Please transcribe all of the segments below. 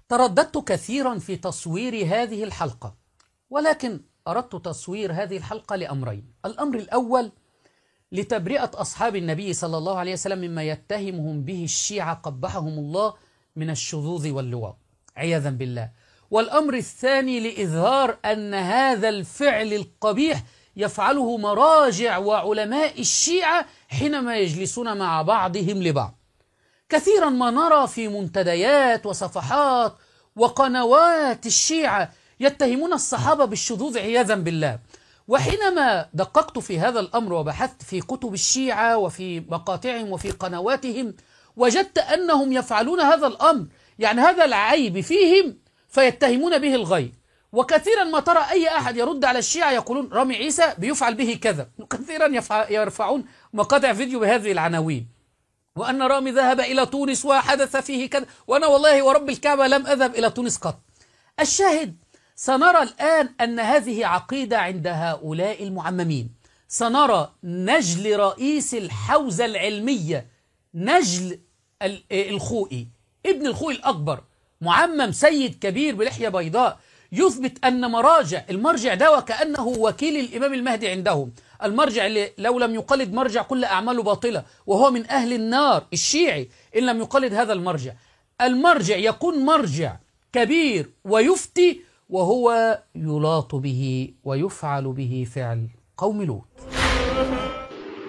ترددت كثيرا في تصوير هذه الحلقة، ولكن أردت تصوير هذه الحلقة لأمرين. الأمر الأول لتبرئة أصحاب النبي صلى الله عليه وسلم مما يتهمهم به الشيعة قبحهم الله من الشذوذ واللواط عياذا بالله. والأمر الثاني لإظهار أن هذا الفعل القبيح يفعله مراجع وعلماء الشيعة حينما يجلسون مع بعضهم لبعض. كثيرا ما نرى في منتديات وصفحات وقنوات الشيعة يتهمون الصحابة بالشذوذ عياذا بالله. وحينما دققت في هذا الأمر وبحثت في كتب الشيعة وفي مقاطعهم وفي قنواتهم وجدت أنهم يفعلون هذا الأمر، يعني هذا العيب فيهم فيتهمون به الغير. وكثيرا ما ترى أي أحد يرد على الشيعة يقولون رامي عيسى بيفعل به كذا، وكثيرا يرفعون مقاطع فيديو بهذه العناوين، وأن رامي ذهب إلى تونس وحدث فيه كذا، وأنا والله ورب الكعبة لم أذهب إلى تونس قط. الشاهد سنرى الآن أن هذه عقيدة عند هؤلاء المعممين. سنرى نجل رئيس الحوزة العلمية، نجل الخوئي ابن الخوئي الأكبر، معمم سيد كبير بلحية بيضاء، يثبت أن المرجع ده وكأنه وكيل الإمام المهدي عندهم، المرجع اللي لو لم يقلد مرجع كل أعماله باطلة، وهو من أهل النار الشيعي إن لم يقلد هذا المرجع. المرجع يكون مرجع كبير ويفتي وهو يلاط به ويفعل به فعل قوم لوط.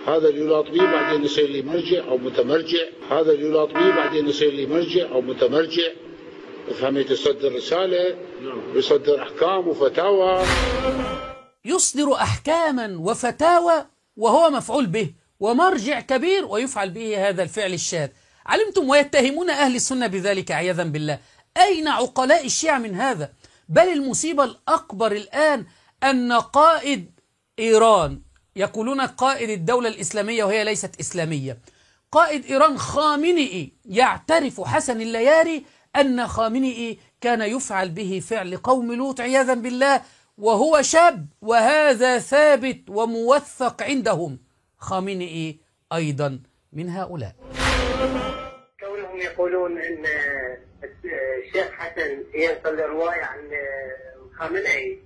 هذا اللي يلاط به بعدين يصير لي مرجع أو متمرجع، هذا اللي يلاط به بعدين يصير لي مرجع أو متمرجع. فهمت؟ يصدر رسالة ويصدر أحكام وفتاوى، يصدر أحكاما وفتاوى وهو مفعول به ومرجع كبير ويفعل به هذا الفعل الشاذ. علمتم؟ ويتهمون أهل السنة بذلك عياذا بالله. أين عقلاء الشيعة من هذا؟ بل المصيبة الأكبر الآن أن قائد إيران، يقولون قائد الدولة الإسلامية وهي ليست إسلامية، قائد إيران خامنئي يعترف حسن اللياري أن خامنئي كان يفعل به فعل قوم لوط عياذا بالله وهو شاب، وهذا ثابت وموثق عندهم. خامنئي أيضا من هؤلاء. كونهم يقولون أن الشيخ حسن ينقل رواية عن خامنئي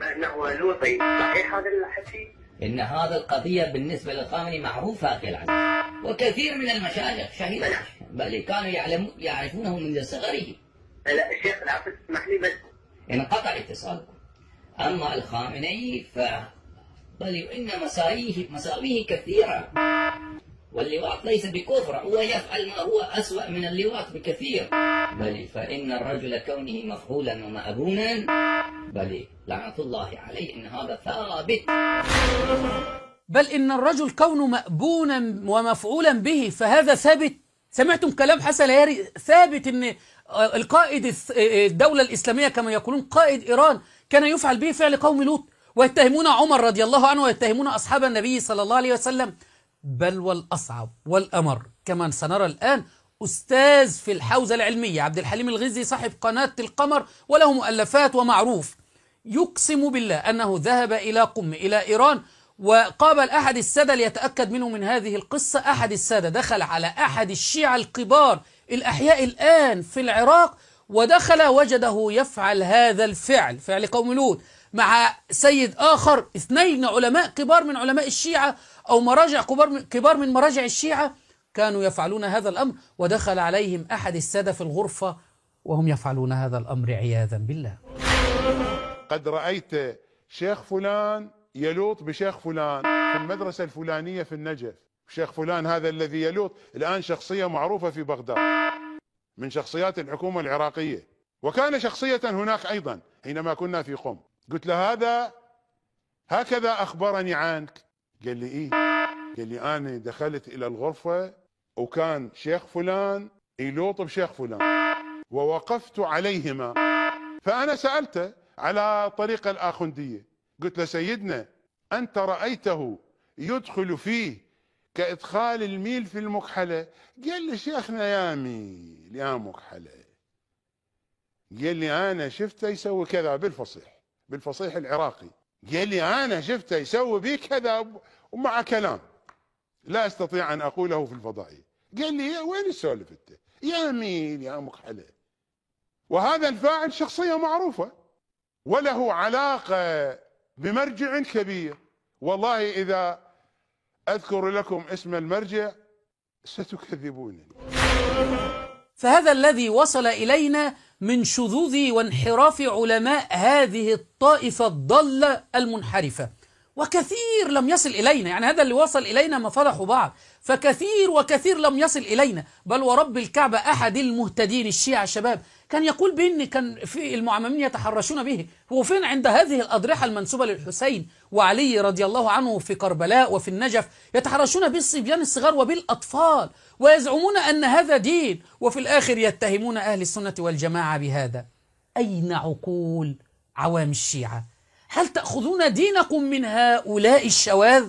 بأنه لوطي، صحيح هذا الحكي؟ إن هذا القضية بالنسبة للخامنئي معروفة أخي العزيز، وكثير من المشايخ شهدوا بل كانوا يعرفونه منذ صغره. لا الشيخ العفو اسمح لي بس انقطع اتصالكم. أما الخامنئي بل إن مساويه كثيرة، واللواط ليس بكفر، هو يفعل ما هو أسوأ من اللواط بكثير. بل فإن الرجل كونه مفعولا ومأبونا بل لعنة الله عليه إن هذا ثابت. بل إن الرجل كونه مأبونا ومفعولا به فهذا ثابت. سمعتم كلام حسن اللياري؟ ثابت إن القائد الدولة الإسلامية كما يقولون قائد إيران كان يفعل به فعل قوم لوط، ويتهمون عمر رضي الله عنه ويتهمون أصحاب النبي صلى الله عليه وسلم. بل والأصعب والأمر كما سنرى الآن أستاذ في الحوزة العلمية عبد الحليم الغزي صاحب قناة القمر وله مؤلفات ومعروف، يقسم بالله أنه ذهب إلى قم إلى إيران وقابل أحد السادة ليتأكد منه من هذه القصة. أحد السادة دخل على أحد الشيعة الكبار الأحياء الآن في العراق ودخل وجده يفعل هذا الفعل، فعل قوم لوط، مع سيد آخر، اثنين علماء كبار من علماء الشيعة أو مراجع كبار من مراجع الشيعة كانوا يفعلون هذا الأمر، ودخل عليهم أحد السادة في الغرفة وهم يفعلون هذا الأمر عياذا بالله. قد رأيت شيخ فلان يلوط بشيخ فلان في المدرسة الفلانية في النجف. شيخ فلان هذا الذي يلوط الآن شخصية معروفة في بغداد من شخصيات الحكومة العراقية، وكان شخصية هناك أيضا حينما كنا في قم. قلت له هذا هكذا أخبرني عنك. قال لي إيه؟ قال لي أنا دخلت إلى الغرفة وكان شيخ فلان يلوط بشيخ فلان ووقفت عليهما، فأنا سألته على طريقة الآخندية، قلت له سيدنا أنت رأيته يدخل فيه كإدخال الميل في المكحلة؟ قال لي شيخنا يا ميل يا مكحلة. قال لي أنا شفته يسوي كذا بالفصيح العراقي. قال لي أنا شفته يسوي بي كذا، ومع كلام لا أستطيع أن أقوله في الفضائية. قال لي وين السولف أنت يا مين يا مكحلة؟ وهذا الفاعل شخصية معروفة وله علاقة بمرجع كبير. والله إذا أذكر لكم اسم المرجع ستكذبونني. فهذا الذي وصل إلينا من شذوذ وانحراف علماء هذه الطائفة الضالة المنحرفة، وكثير لم يصل إلينا. يعني هذا اللي وصل إلينا ما فضحوا بعض، فكثير وكثير لم يصل إلينا. بل ورب الكعبة أحد المهتدين الشيعة الشباب كان يقول بأن كان في المعممين يتحرشون به. هو فين عند هذه الأضرحة المنسوبة للحسين وعلي رضي الله عنه في كربلاء وفي النجف يتحرشون بالصبيان الصغار وبالأطفال، ويزعمون أن هذا دين، وفي الآخر يتهمون أهل السنة والجماعة بهذا. أين عقول عوام الشيعة؟ هل تأخذون دينكم من هؤلاء الشواذ؟